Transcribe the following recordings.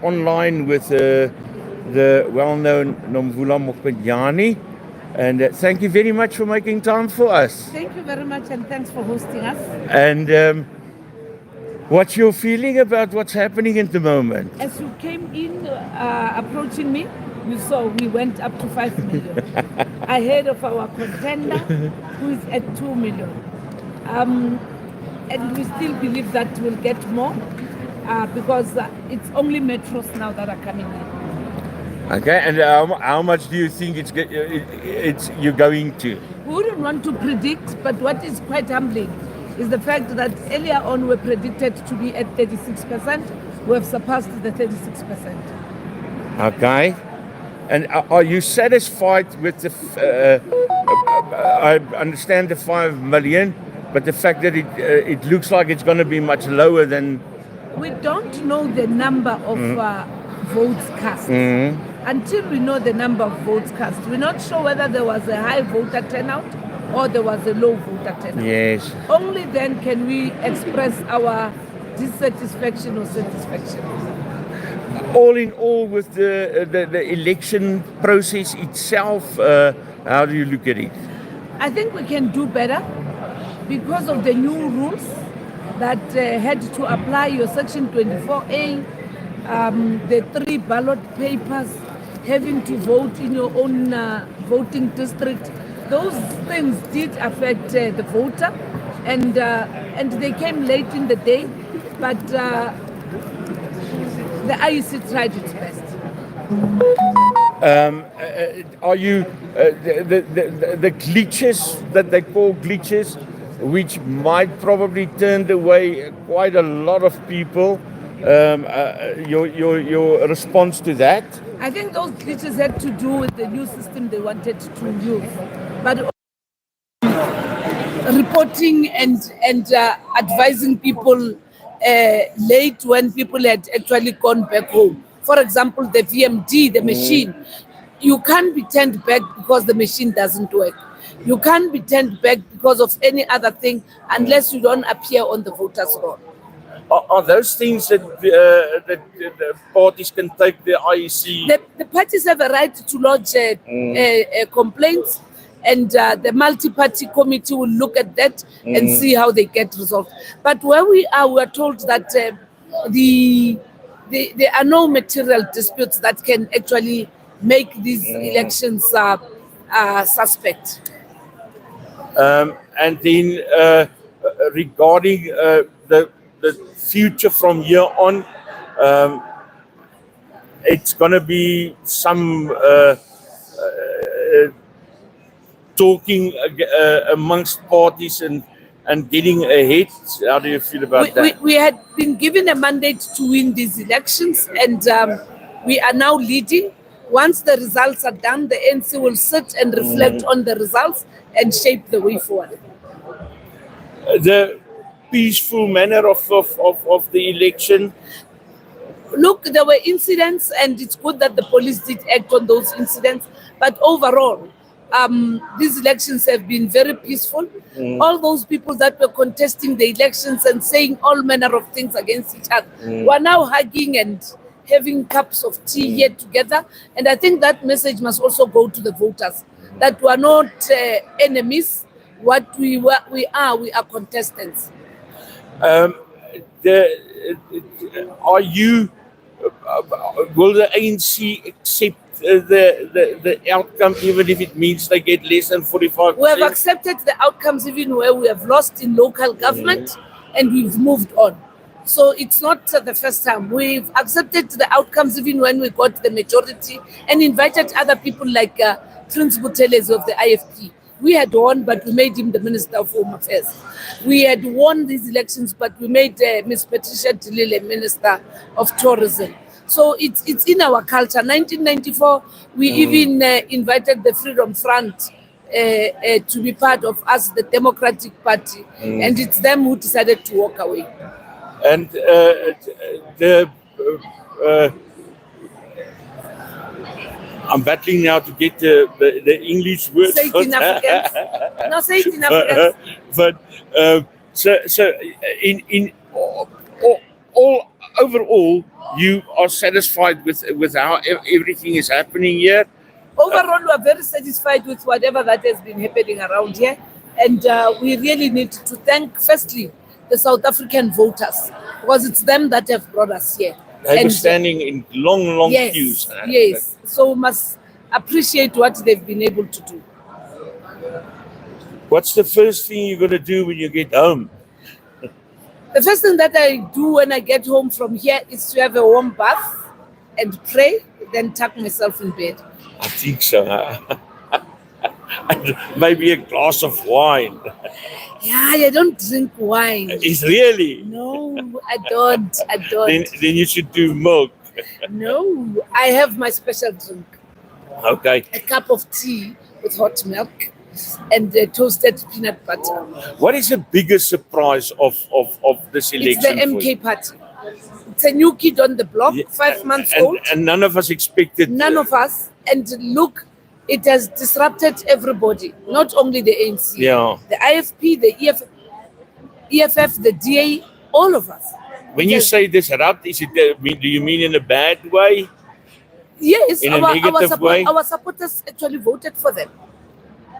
online with the well-known Nomvula Mokonyane. And thank you very much for making time for us. Thank you very much, and thanks for hosting us. And what's your feeling about what's happening at the moment? As you came in, approaching me, you saw we went up to 5 million ahead of our contender, who is at 2 million. And we still believe that we'll get more because it's only metros now that are coming in. Okay, and how much do you think it's you're going to? We wouldn't want to predict, but what is quite humbling is the fact that earlier on we're predicted to be at 36%. We have surpassed the 36%. Okay. And are you satisfied with the, I understand the 5 million, but the fact that it looks like it's going to be much lower than... We don't know the number of votes cast. Until we know the number of votes cast. We're not sure whether there was a high voter turnout or there was a low voter turnout. Yes. Only then can we express our dissatisfaction or satisfaction. All in all, with the election process itself, how do you look at it? I think we can do better because of the new rules that had to apply your Section 24A, the 3 ballot papers, having to vote in your own voting district. Those things did affect the voter, and they came late in the day, but the IEC tried its best. Are you the glitches that they call glitches, which might probably turn away quite a lot of people? Your response to that? I think those glitches had to do with the new system they wanted to use, but reporting and advising people late when people had actually gone back home. For example, the VMD, the machine, you can't be turned back because the machine doesn't work. You can't be turned back because of any other thing unless you don't appear on the voters' roll. Are those things that the parties can take the IEC? The parties have a right to lodge complaints, and the multi-party committee will look at that and see how they get resolved. But where we are told that there are no material disputes that can actually make these elections suspect. And then regarding the future from here on, it's going to be some talking amongst parties and getting ahead. How do you feel about that? We had been given a mandate to win these elections, and we are now leading. Once the results are done, the ANC will sit and reflect on the results and shape the way forward. The peaceful manner of the election. Look, there were incidents, and it's good that the police did act on those incidents. But overall, these elections have been very peaceful. All those people that were contesting the elections and saying all manner of things against each other were now hugging and having cups of tea here together. And I think that message must also go to the voters, that we are not enemies. What we are contestants. Will the ANC accept the outcome, even if it means they get less than 45%? We have accepted the outcomes even where we have lost in local government, and we've moved on. So it's not the first time. We've accepted the outcomes even when we got the majority and invited other people like Prince Buthelezi of the IFP. We had won, but we made him the Minister of Home Affairs. We had won these elections, but we made Ms. Patricia de Lille Minister of Tourism. So it's in our culture. 1994, we even invited the Freedom Front to be part of us, the Democratic Party, and it's them who decided to walk away. And I'm battling now to get the English word. Say it in Afrikaans. No, say it in Afrikaans. But so in all overall, you are satisfied with how everything is happening here. Overall, we are very satisfied with whatever that has been happening around here. And we really need to thank, firstly, the South African voters, because it's them that have brought us here. They were standing in long yes, queues. Yes, so we must appreciate what they've been able to do. What's the first thing you're going to do when you get home? The first thing that I do when I get home from here is to have a warm bath and pray, then tuck myself in bed. I think so. Maybe a glass of wine. Yeah, I don't drink wine. Is really? No, I don't. Then you should do milk. No, I have my special drink. Okay. A cup of tea with hot milk and toasted peanut butter. What is the biggest surprise of this election? It's the MK party. It's a new kid on the block, 5 months old. And none of us expected. None of us. And look, it has disrupted everybody, not only the ANC. Yeah. The IFP, the EFF, the DA, all of us. When you say disrupt, do you mean in a bad way? Yes, In a negative way? Our supporters actually voted for them.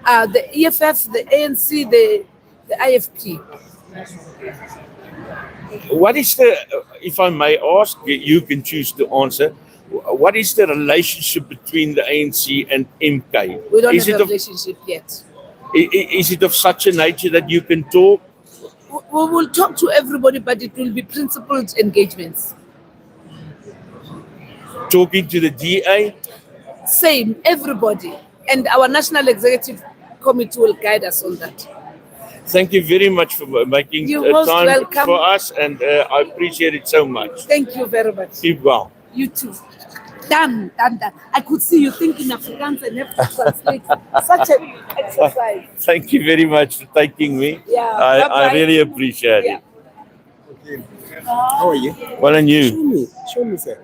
The EFF, the ANC, the IFP. What is the, if I may ask, you can choose to answer, what is the relationship between the ANC and MK? We don't have a relationship yet. Is it of such a nature that you can talk? We will talk to everybody, but it will be principled engagements. Talking to the DA? Same, everybody. And our National Executive Committee will guide us on that. Thank you very much for making time welcome. For us, and I appreciate it so much. Thank you very much. Keep well. You too. Done. I could see you thinking Afrikaans and have to translate. Such an exercise. Thank you very much for taking me. Yeah. I really appreciate it. Okay. How are you? Well, and you? Show me, sir.